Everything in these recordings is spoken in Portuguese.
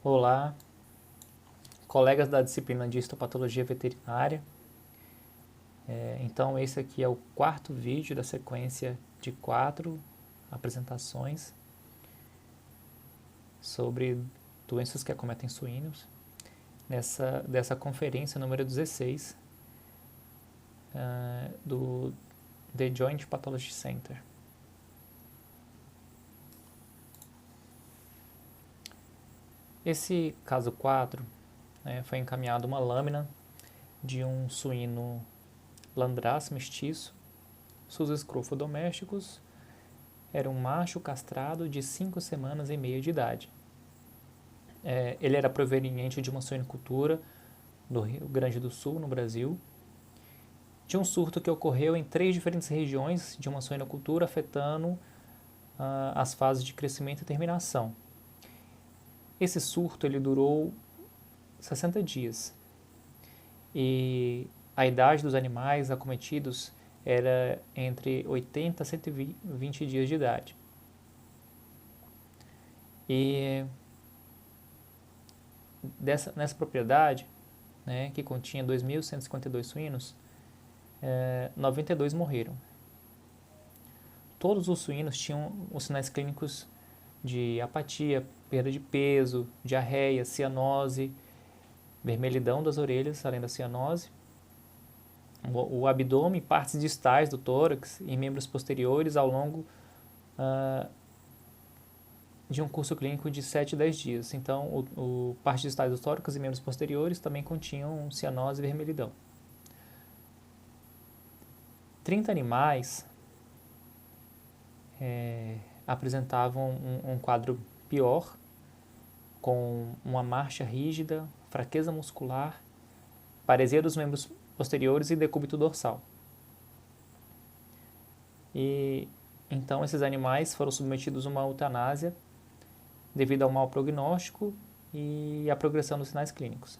Olá, colegas da disciplina de histopatologia veterinária. Então esse aqui é o quarto vídeo da sequência de 4 apresentações sobre doenças que acometem suínos, dessa conferência número 16 do The Joint Pathology Center. Esse caso 4 foi encaminhado uma lâmina de um suíno Landrace mestiço, sus escrofo domésticos, era um macho castrado de 5 semanas e meia de idade. Ele era proveniente de uma suinocultura do Rio Grande do Sul, no Brasil, de um surto que ocorreu em 3 diferentes regiões de uma suinocultura, afetando as fases de crescimento e terminação. Esse surto ele durou 60 dias e a idade dos animais acometidos era entre 80 a 120 dias de idade. E nessa propriedade, que continha 2.152 suínos, 92 morreram. Todos os suínos tinham os sinais clínicos de apatia, perda de peso, diarreia, cianose, vermelhidão das orelhas, além da cianose, o abdômen, partes distais do tórax e membros posteriores ao longo de um curso clínico de 7 a 10 dias. Então, partes distais do tórax e membros posteriores também continham cianose e vermelhidão. 30 animais apresentavam um quadro pior, com uma marcha rígida, fraqueza muscular, paresia dos membros posteriores e decúbito dorsal. E então esses animais foram submetidos a uma eutanásia devido ao mau prognóstico e à progressão dos sinais clínicos.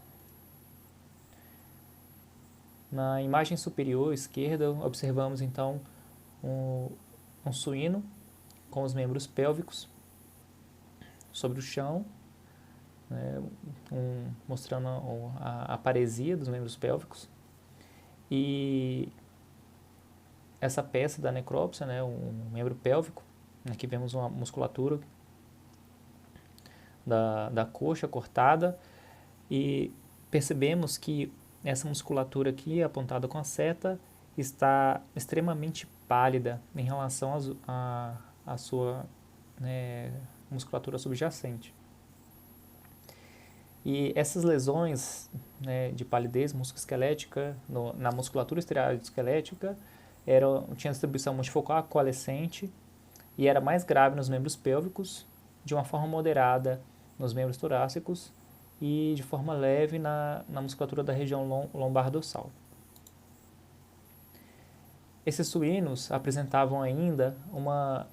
Na imagem superior esquerda observamos então um suíno com os membros pélvicos sobre o chão, mostrando a paresia dos membros pélvicos. E essa peça da necrópsia, um membro pélvico, aqui vemos uma musculatura da coxa cortada e percebemos que essa musculatura aqui, apontada com a seta, está extremamente pálida em relação à sua musculatura subjacente. E essas lesões de palidez musculoesquelética na musculatura esteroidosquelética tinha distribuição multifocal coalescente e era mais grave nos membros pélvicos, de uma forma moderada nos membros torácicos e de forma leve na musculatura da região lombar dorsal. Esses suínos apresentavam ainda uma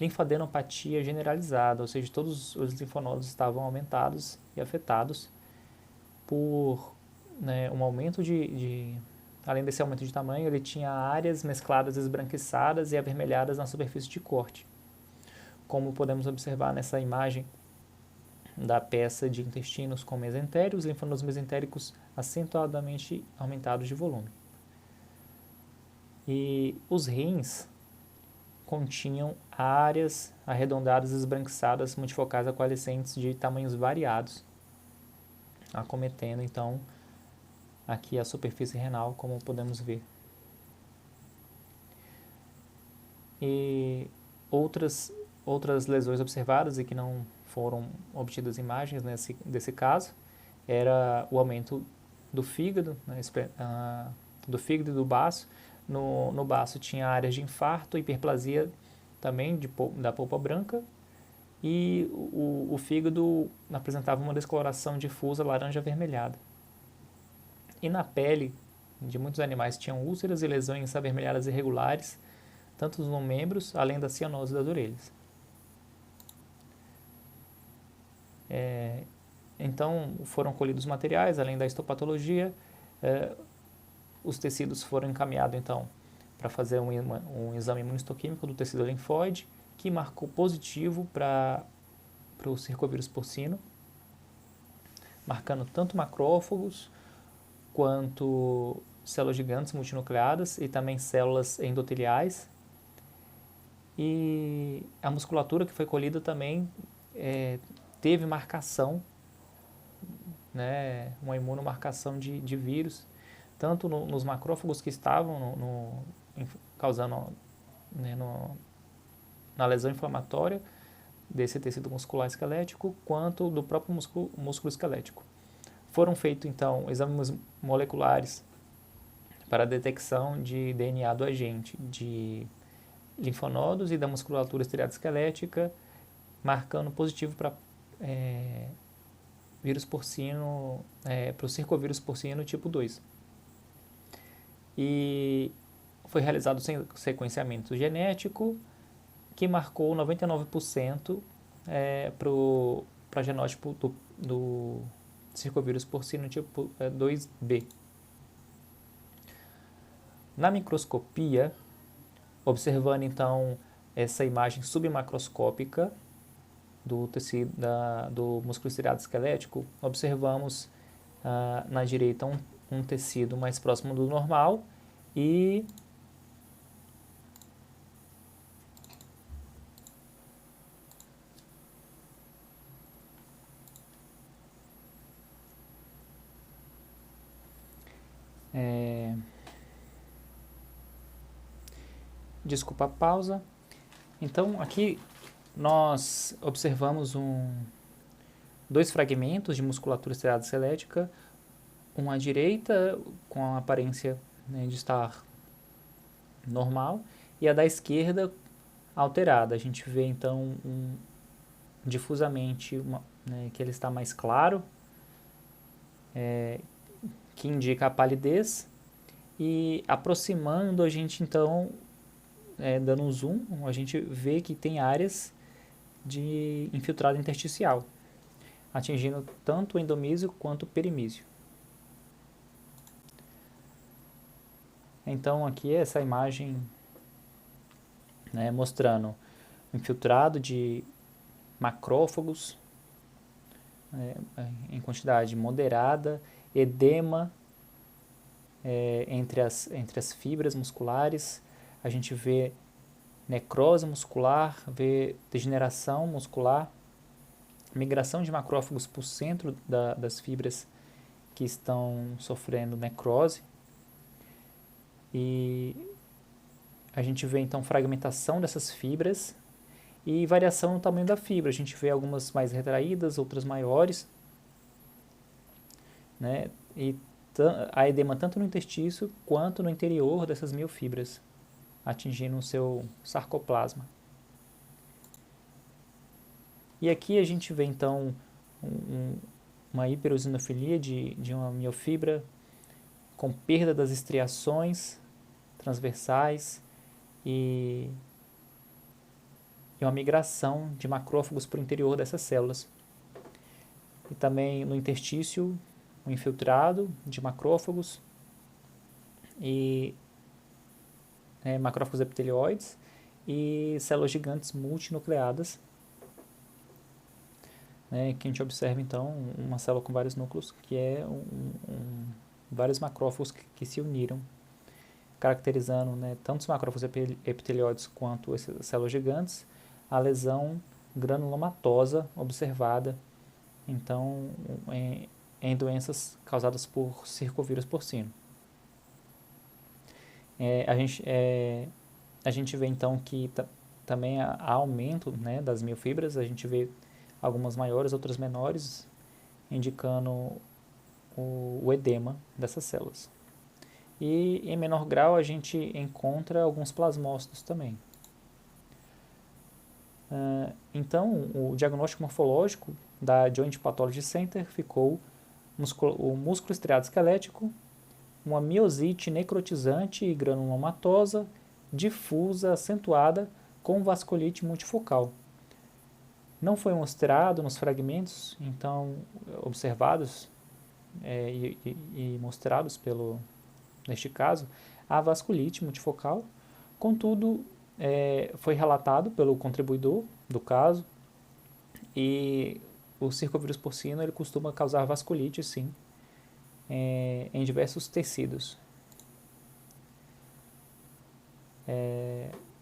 linfadenopatia generalizada, ou seja, todos os linfonodos estavam aumentados e afetados por um aumento além desse aumento de tamanho, ele tinha áreas mescladas esbranquiçadas e avermelhadas na superfície de corte, como podemos observar nessa imagem da peça de intestinos com mesentério, os linfonodos mesentéricos acentuadamente aumentados de volume. E os rins continham áreas arredondadas esbranquiçadas multifocais coalescentes de tamanhos variados, acometendo então aqui a superfície renal, como podemos ver. E outras lesões observadas e que não foram obtidas imagens desse caso era o aumento do fígado, do fígado e do baço. No baço tinha áreas de infarto, hiperplasia também da polpa branca, e o fígado apresentava uma descoloração difusa laranja avermelhada. E na pele de muitos animais tinham úlceras e lesões avermelhadas irregulares, tanto nos membros, além da cianose das orelhas. Então foram colhidos materiais, além da histopatologia, os tecidos foram encaminhados então para fazer um exame imunistoquímico do tecido linfóide, que marcou positivo para o circovírus porcino. marcando tanto macrófagos quanto células gigantes multinucleadas e também células endoteliais. E a musculatura que foi colhida também teve marcação, né, uma imunomarcação de vírus, tanto nos macrófagos que estavam causando, né, na lesão inflamatória desse tecido muscular esquelético, quanto do próprio músculo esquelético. Foram feitos, então, exames moleculares para a detecção de DNA do agente de linfonodos e da musculatura estriada esquelética, marcando positivo para vírus porcino, para o circovírus porcino tipo 2. E foi realizado o sequenciamento genético, que marcou 99% para genótipo do circovírus porcino tipo 2B. Na microscopia, observando então essa imagem submacroscópica do tecido do músculo estriado esquelético, observamos na direita um tecido mais próximo do normal e desculpa a pausa. Então aqui nós observamos dois fragmentos de musculatura estriada esquelética, um à direita com a aparência, né, de estar normal e a da esquerda alterada. A gente vê então difusamente né, que ele está mais claro, que indica a palidez, e aproximando a gente então, dando um zoom, a gente vê que tem áreas de infiltrado intersticial, atingindo tanto o endomísio quanto o perimísio. Então aqui é essa imagem, né, mostrando infiltrado de macrófagos em quantidade moderada, edema entre as fibras musculares, a gente vê necrose muscular, vê degeneração muscular, migração de macrófagos para o centro das fibras que estão sofrendo necrose, e a gente vê então fragmentação dessas fibras e variação no tamanho da fibra. A gente vê algumas mais retraídas, outras maiores, né? E há edema tanto no intestino quanto no interior dessas miofibras, atingindo o seu sarcoplasma. E aqui a gente vê então uma hiperosinofilia de uma miofibra com perda das estriações transversais e uma migração de macrófagos para o interior dessas células. E também no interstício, um infiltrado de macrófagos e macrófagos epitelioides e células gigantes multinucleadas, né, que a gente observa então uma célula com vários núcleos, que é vários macrófagos que se uniram, caracterizando, né, tanto os macrófagos epitelioides quanto essas células gigantes, a lesão granulomatosa observada então em doenças causadas por circovírus porcino. A gente vê então que também há aumento, né, das miofibras, a gente vê algumas maiores, outras menores, indicando o edema dessas células. E em menor grau a gente encontra alguns plasmócitos também. Então o diagnóstico morfológico da Joint Pathology Center ficou o músculo estriado esquelético, uma miosite necrotizante e granulomatosa, difusa, acentuada, com vasculite multifocal. Não foi mostrado nos fragmentos, então, observados e mostrados neste caso, a vasculite multifocal. Contudo, foi relatado pelo contribuidor do caso e o circovírus porcino ele costuma causar vasculite, sim, em diversos tecidos.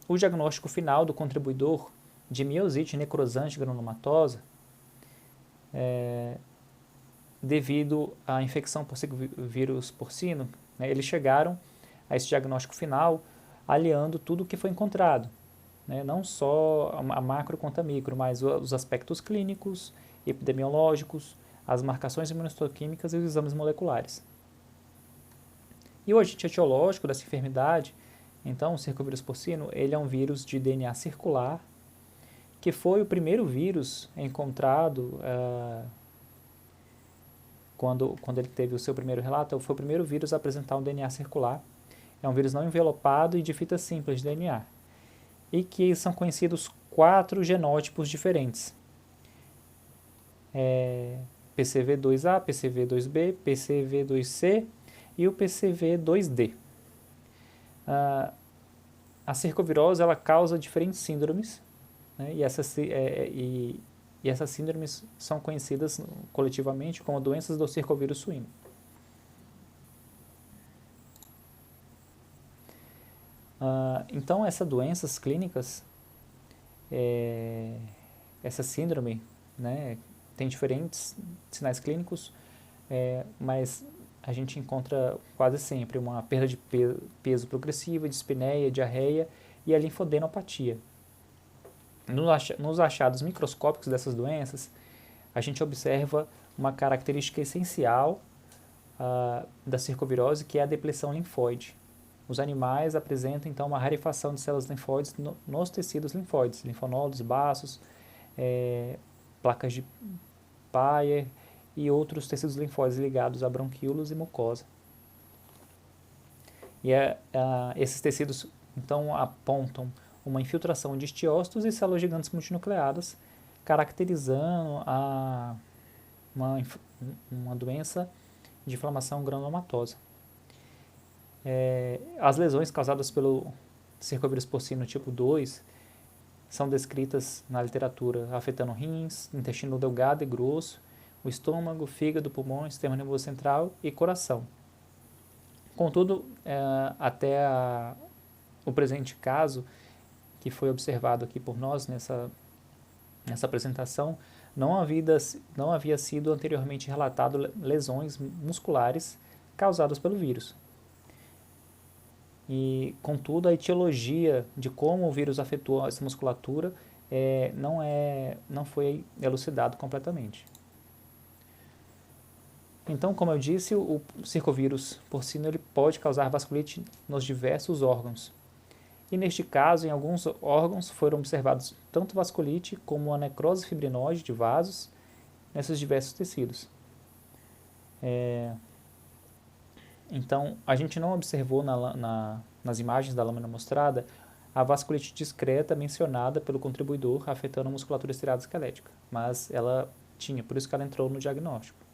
O diagnóstico final do contribuidor de miosite necrosante granulomatosa, devido à infecção por circovírus porcino, né, eles chegaram a esse diagnóstico final aliando tudo o que foi encontrado, né, não só a macro quanto a micro, mas os aspectos clínicos, epidemiológicos, as marcações imunohistoquímicas e os exames moleculares. E o agente etiológico dessa enfermidade, então, o circovírus porcino, ele é um vírus de DNA circular, que foi o primeiro vírus encontrado quando ele teve o seu primeiro relato, foi o primeiro vírus a apresentar um DNA circular. É um vírus não envelopado e de fita simples de DNA. E que são conhecidos 4 genótipos diferentes. PCV2A, PCV2B, PCV2C e o PCV2D. A circovirose ela causa diferentes síndromes, né, e essas síndromes são conhecidas coletivamente como doenças do circovírus suíno. Então, essas doenças clínicas, essa síndrome, né, tem diferentes sinais clínicos, mas a gente encontra quase sempre uma perda de peso progressiva, dispneia, diarreia e a linfodenopatia. Nos achados microscópicos dessas doenças, a gente observa uma característica essencial da circovirose, que é a depressão linfóide. Os animais apresentam, então, uma rarefação de células linfóides nos tecidos linfóides, linfonodos, baços, placas de Payer e outros tecidos linfóides ligados a bronquíolos e mucosa. E esses tecidos, então, apontam uma infiltração de estiócitos e células gigantes multinucleadas, caracterizando uma doença de inflamação granulomatosa. As lesões causadas pelo circovírus porcino tipo 2 são descritas na literatura afetando rins, intestino delgado e grosso, o estômago, fígado, pulmões, sistema nervoso central e coração. Contudo, até o presente caso, que foi observado aqui por nós nessa apresentação, não havia sido anteriormente relatado lesões musculares causadas pelo vírus. E, contudo, a etiologia de como o vírus afetou essa musculatura não foi elucidado completamente. Então, como eu disse, o circovírus porcino ele pode causar vasculite nos diversos órgãos. E neste caso, em alguns órgãos foram observados tanto vasculite como a necrose fibrinoide de vasos nesses diversos tecidos. Então, a gente não observou nas imagens da lâmina mostrada a vasculite discreta mencionada pelo contribuidor afetando a musculatura esteroide-esquelética, mas ela tinha, por isso que ela entrou no diagnóstico.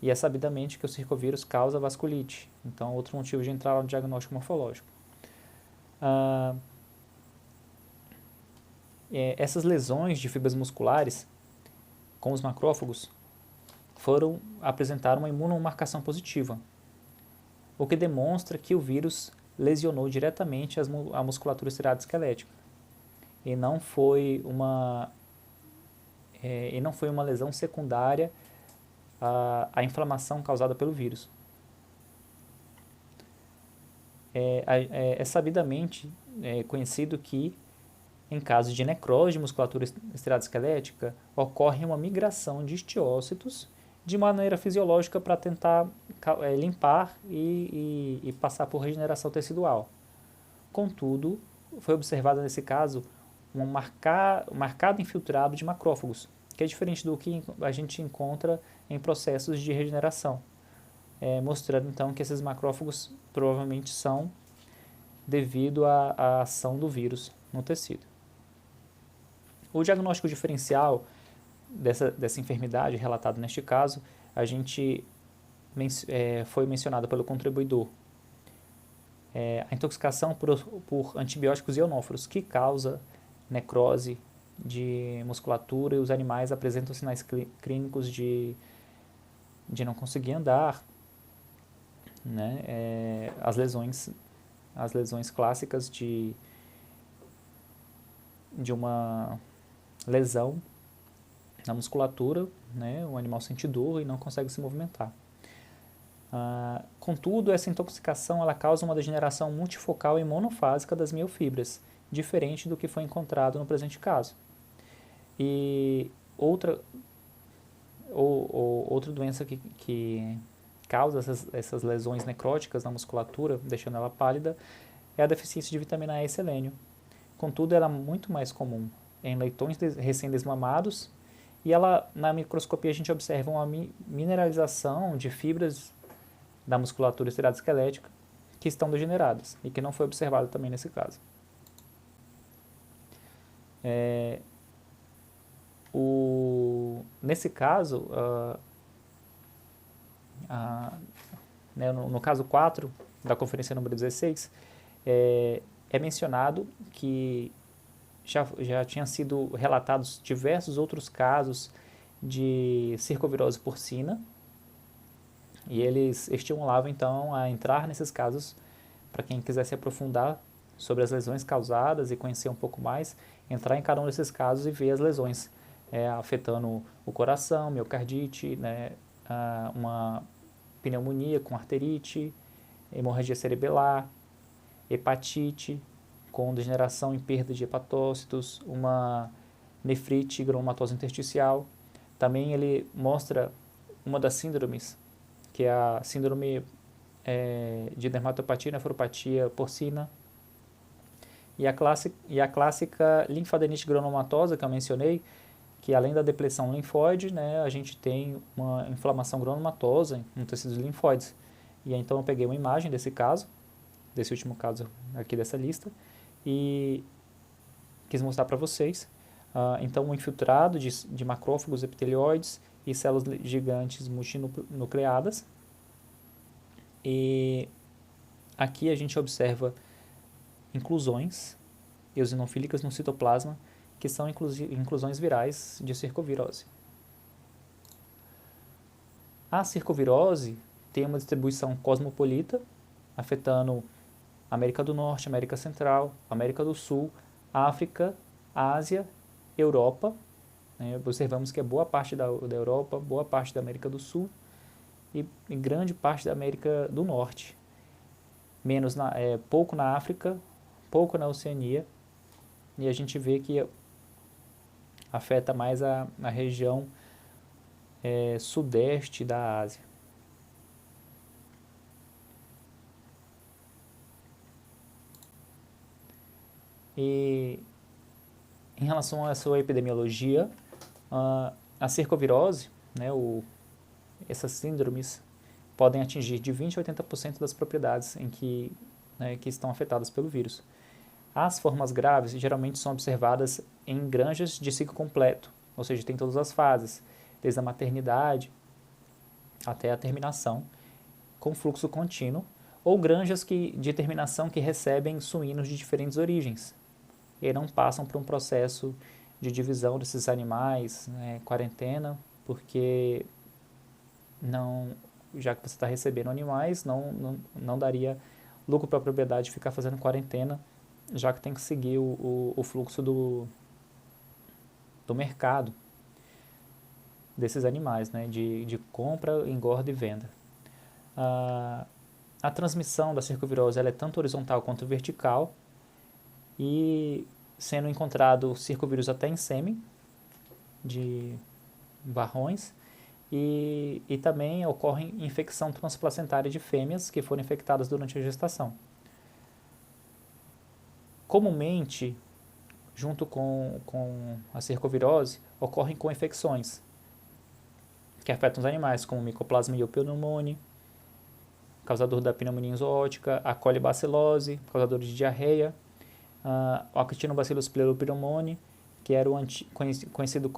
E é sabidamente que o circovírus causa vasculite, então outro motivo de entrar no diagnóstico morfológico. Essas lesões de fibras musculares com os macrófagos apresentaram uma imunomarcação positiva, o que demonstra que o vírus lesionou diretamente a musculatura esteroide-esquelética e não foi uma lesão secundária à inflamação causada pelo vírus. É sabidamente conhecido que, em caso de necrose de musculatura esteroide-esquelética, ocorre uma migração de estiócitos de maneira fisiológica para tentar limpar e passar por regeneração tecidual. Contudo, foi observado nesse caso um marcado infiltrado de macrófagos, que é diferente do que a gente encontra em processos de regeneração, mostrando então que esses macrófagos provavelmente são devido à ação do vírus no tecido. O diagnóstico diferencial dessa enfermidade relatado neste caso, foi mencionado pelo contribuidor. A intoxicação por antibióticos ionóforos, que causa necrose de musculatura e os animais apresentam sinais clínicos de não conseguir andar, né? As lesões clássicas de uma lesão na musculatura, né? O animal sente dor e não consegue se movimentar. Contudo, essa intoxicação ela causa uma degeneração multifocal e monofásica das miofibras, diferente do que foi encontrado no presente caso. E outra doença que causa essas lesões necróticas na musculatura, deixando ela pálida, é a deficiência de vitamina E e selênio. Contudo, ela é muito mais comum em leitões recém-desmamados e na microscopia a gente observa uma mineralização de fibras da musculatura esteroidesquelética que estão degeneradas e que não foi observado também nesse caso. Nesse caso, no caso 4 da conferência número 16, é mencionado que já tinham sido relatados diversos outros casos de circovirose porcina, e eles estimulavam então a entrar nesses casos para quem quisesse aprofundar sobre as lesões causadas e conhecer um pouco mais, entrar em cada um desses casos e ver as lesões afetando o coração, miocardite, né, uma pneumonia com arterite, hemorragia cerebelar, hepatite com degeneração e perda de hepatócitos, uma nefrite granulomatosa intersticial. Também ele mostra uma das síndromes, que é a síndrome de dermatopatia e nefropatia porcina, e a clássica linfadenite granulomatosa que eu mencionei, que além da depressão linfóide, né, a gente tem uma inflamação granulomatosa no tecido dos linfóides. E aí, então eu peguei uma imagem desse caso, desse último caso aqui dessa lista, e quis mostrar para vocês. Então, um infiltrado de macrófagos epitelioides e células gigantes multinucleadas. E aqui a gente observa inclusões eosinofílicas no citoplasma, que são inclusões virais de circovirose. A circovirose tem uma distribuição cosmopolita, afetando América do Norte, América Central, América do Sul, África, Ásia, Europa. Observamos que é boa parte da Europa, boa parte da América do Sul e grande parte da América do Norte. Pouco na África, pouco na Oceania, e a gente vê que afeta mais a região sudeste da Ásia. E em relação à sua epidemiologia, a circovirose, né, essas síndromes podem atingir de 20% a 80% das propriedades que estão afetadas pelo vírus. As formas graves geralmente são observadas em granjas de ciclo completo, ou seja, tem todas as fases, desde a maternidade até a terminação, com fluxo contínuo, ou granjas de terminação que recebem suínos de diferentes origens e não passam por um processo de divisão desses animais, quarentena, porque já que você está recebendo animais, não daria lucro para a propriedade ficar fazendo quarentena, já que tem que seguir o fluxo do mercado desses animais, né, de compra, engorda e venda. A transmissão da circovirose ela é tanto horizontal quanto vertical, e sendo encontrado circovírus até em sêmen de barrões, e também ocorre infecção transplacentária de fêmeas que foram infectadas durante a gestação. Comumente, junto com a circovirose, ocorrem co-infecções que afetam os animais, como Mycoplasma pneumoniae, causador da pneumonia zoótica, a colibacilose, causador de diarreia, o Actinobacillus pleuropneumoniae, que era conhecido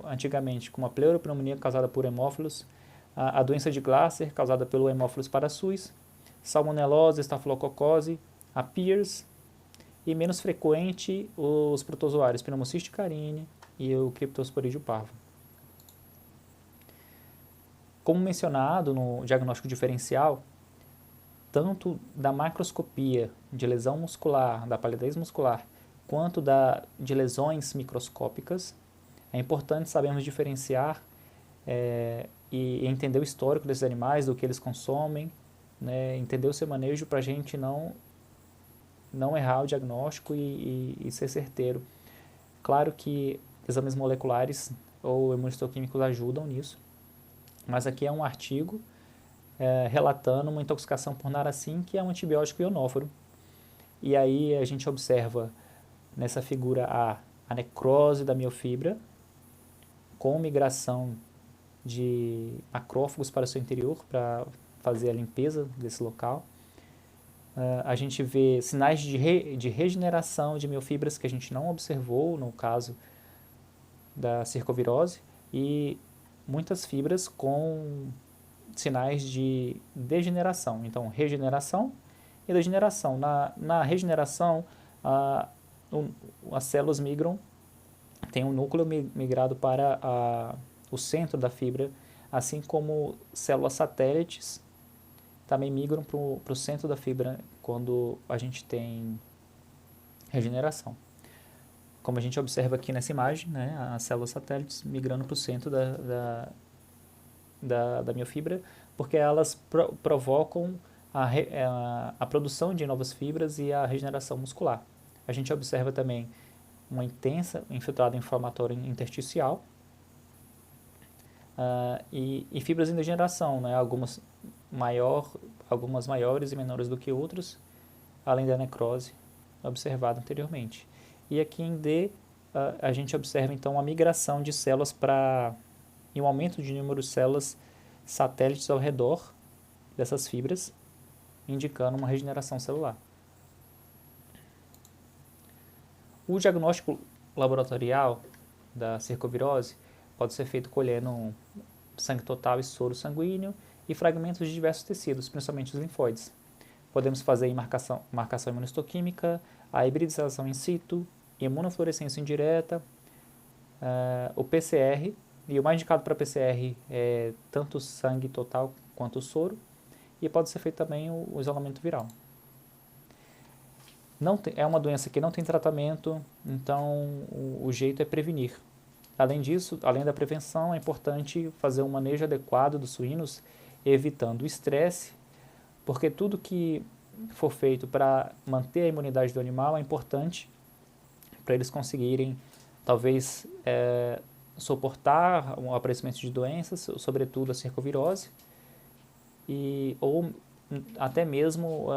antigamente como a pleuropneumonia causada por hemófilos, a doença de Glasser, causada pelo Haemophilus parasuis, salmonelose, estafilococose, a Pierce, e menos frequente os protozoários Pneumocystis carinii e o Cryptosporídeo parvo. Como mencionado no diagnóstico diferencial, tanto da macroscopia de lesão muscular, da palidez muscular, quanto de lesões microscópicas, é importante sabermos diferenciar e entender o histórico desses animais, do que eles consomem, né, entender o seu manejo para a gente não errar o diagnóstico e ser certeiro. Claro que exames moleculares ou imunistoquímicos ajudam nisso, mas aqui é um artigo relatando uma intoxicação por naracin, que é um antibiótico ionóforo. E aí a gente observa nessa figura a necrose da miofibra, com migração de macrófagos para o seu interior, para fazer a limpeza desse local. A gente vê sinais de regeneração de miofibras que a gente não observou no caso da circovirose, e muitas fibras com sinais de degeneração. Então, regeneração e degeneração. Na regeneração, as células migram, tem um núcleo migrado para o centro da fibra, assim como células satélites também migram para o centro da fibra quando a gente tem regeneração. Como a gente observa aqui nessa imagem, né, as células satélites migrando para o centro da miofibra, porque elas provocam a produção de novas fibras e a regeneração muscular. A gente observa também uma intensa infiltrado inflamatório intersticial e fibras em degeneração, né, algumas maiores e menores do que outras, além da necrose observada anteriormente. E aqui em D, a gente observa então a migração de células e um aumento de número de células satélites ao redor dessas fibras, indicando uma regeneração celular. O diagnóstico laboratorial da circovirose pode ser feito colhendo sangue total e soro sanguíneo e fragmentos de diversos tecidos, principalmente os linfóides. Podemos fazer marcação imunistoquímica, a hibridização in situ, imunofluorescência indireta, o PCR, e o mais indicado para PCR é tanto o sangue total quanto o soro, e pode ser feito também o isolamento viral. É uma doença que não tem tratamento, então o jeito é prevenir. Além disso, além da prevenção, é importante fazer um manejo adequado dos suínos, evitando o estresse, porque tudo que for feito para manter a imunidade do animal é importante para eles conseguirem, talvez, suportar o aparecimento de doenças, sobretudo a circovirose, ou até mesmo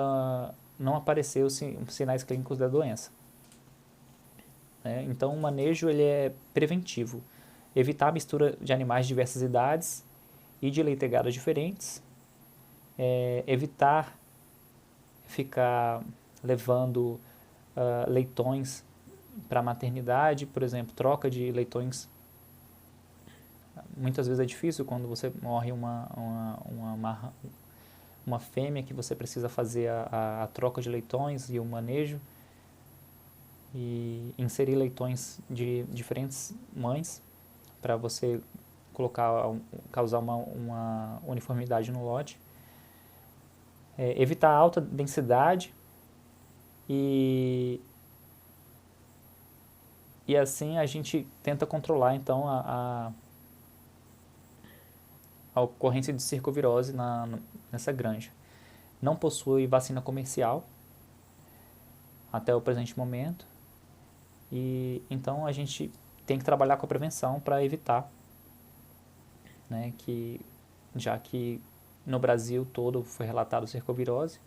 não aparecer os sinais clínicos da doença. Então, o manejo ele é preventivo. Evitar a mistura de animais de diversas idades e de leitegados diferentes. Evitar ficar levando leitões para a maternidade, por exemplo, troca de leitões. Muitas vezes é difícil quando você morre uma fêmea, que você precisa fazer a troca de leitões e o manejo, e inserir leitões de diferentes mães para você causar uma uniformidade no lote. Evitar alta densidade e assim a gente tenta controlar então a ocorrência de circovirose nessa granja. Não possui vacina comercial até o presente momento, e então a gente tem que trabalhar com a prevenção para evitar, né, já que no Brasil todo foi relatado circovirose,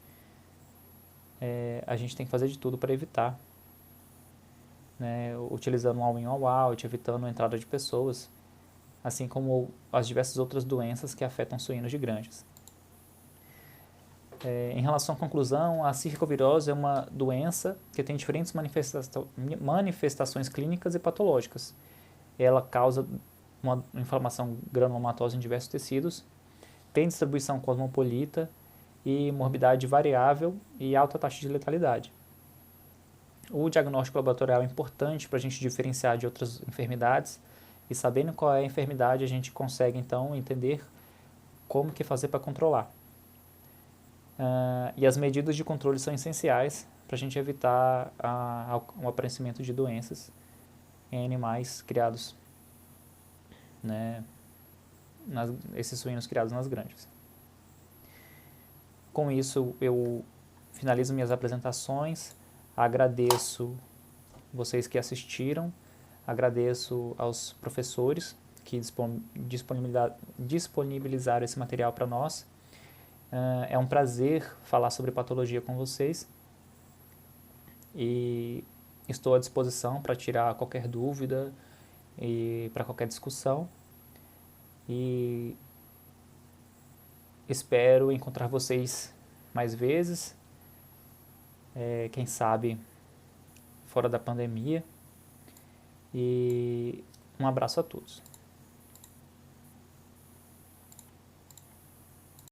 a gente tem que fazer de tudo para evitar, né, utilizando um all-in all-out, evitando a entrada de pessoas, assim como as diversas outras doenças que afetam suínos de granjas. Em relação à conclusão, a circovirose é uma doença que tem diferentes manifestações clínicas e patológicas. Ela causa uma inflamação granulomatosa em diversos tecidos, tem distribuição cosmopolita e morbidade variável e alta taxa de letalidade. O diagnóstico laboratorial é importante para a gente diferenciar de outras enfermidades, e sabendo qual é a enfermidade, a gente consegue então entender como que fazer para controlar. E as medidas de controle são essenciais para a gente evitar o aparecimento de doenças em animais criados, né, esses suínos criados nas granjas. Com isso, eu finalizo minhas apresentações, agradeço vocês que assistiram, agradeço aos professores que disponibilizaram esse material para nós. É um prazer falar sobre patologia com vocês e estou à disposição para tirar qualquer dúvida e para qualquer discussão, e espero encontrar vocês mais vezes, quem sabe fora da pandemia, e um abraço a todos.